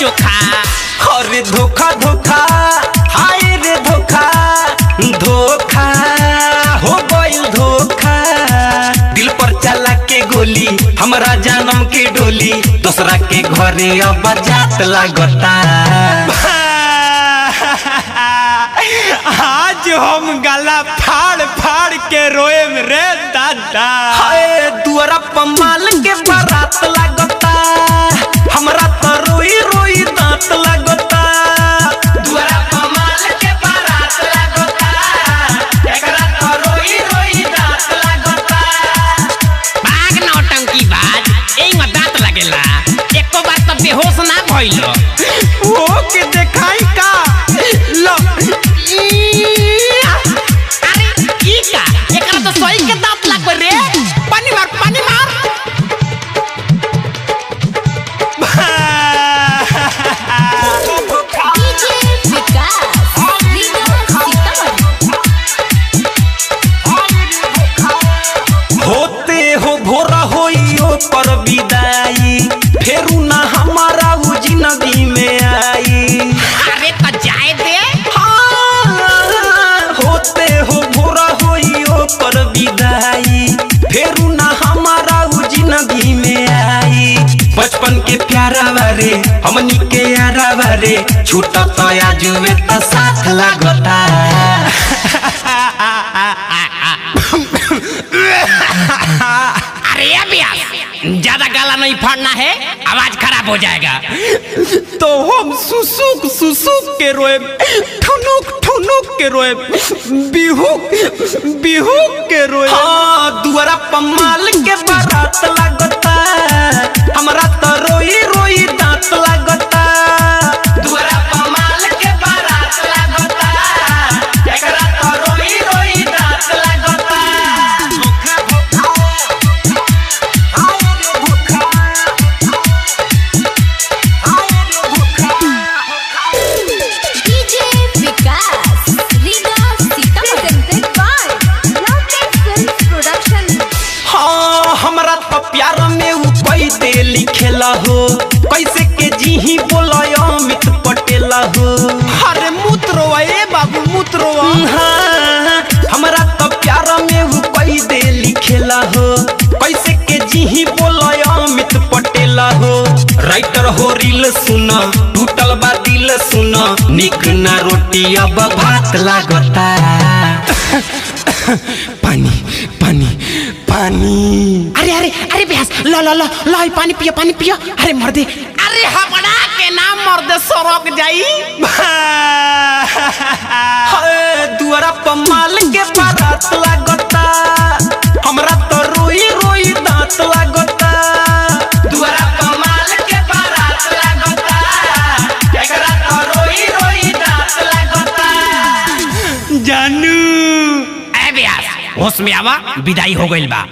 चोखा। अरे धोखा धोखा हाय रे धोखा धोखा हो गइल धोखा। दिल पर चला के गोली हमरा जन्म के डोली दूसरा के घरे अब जात लागता। आज हम गला फाड़ फाड़ के रोएम रे दादा। हाय दुआरा पमाल के बारात लागता हमरा तो रोई रोई दांत लागता। दुआरा पमाल के बारात लागता एकरा तो रोई रोई दांत लागता। भाग नौटंकी बाज एई में दांत लगेला। एको बार तो बेहोश ना भइलो। ओ के देखाई का लो। अरे ई का एकरा तो सोई के दांत लागबे रे। पानी मार पानी मार। होते हो भोरा होइयो पर विदाई फेरू ना हमारा उ जिंदगी में आई। अरे तो जाए दे। हाँ, होते हो भोरा होइयो पर विदाई फेरू ना हमारा उ जिंदगी में आई। बचपन के प्यारा बारे हमनी के यारा बारे छूटा तो आजुए तो साथ लागता। अरे अभ्यास ज्यादा गाला नहीं फाड़ना है आवाज खराब हो जाएगा। तो हम सुसुक सुसुक के रोए ठुनुक ठुनुक के रोए बिहुक बिहुक के रोए। हाँ दुआरा पमाल के बारात लागता हमरा तो रोई रोई दांत लागता। दुआरा पमाल के बारात लागता एकरा तो रोई रोई दांत लागता। हमरा तो प्यार में उ कोई दे लिखेला हो कैसे के जीही बोलय अमित पटेल हो। अरे मूत्रो ए बाबू मूत्रो। हाँ, हमरा तो प्यार में उ कोई दे लिखेला हो कैसे के जीही बोलय अमित पटेल हो। राइटर हो रील सुन टूटल बा दिल सुन निक ना रोटी अब भात लागता। पानी पानी पानी। अरे अरे अरे भैंस लो लो लो लो पानी पियो पानी पियो। अरे मर्दे अरे हमरा के नाम मर्दे सड़क जाई। दुआरा पमाल के बारात लागता हमरा तो रोई रोई दांत लागता। दुआरा पमाल के बारात लागता एकरा तो रोई रोई दांत लागता। जानू ए भैंस होश में आवा विदाई हो गइल बा।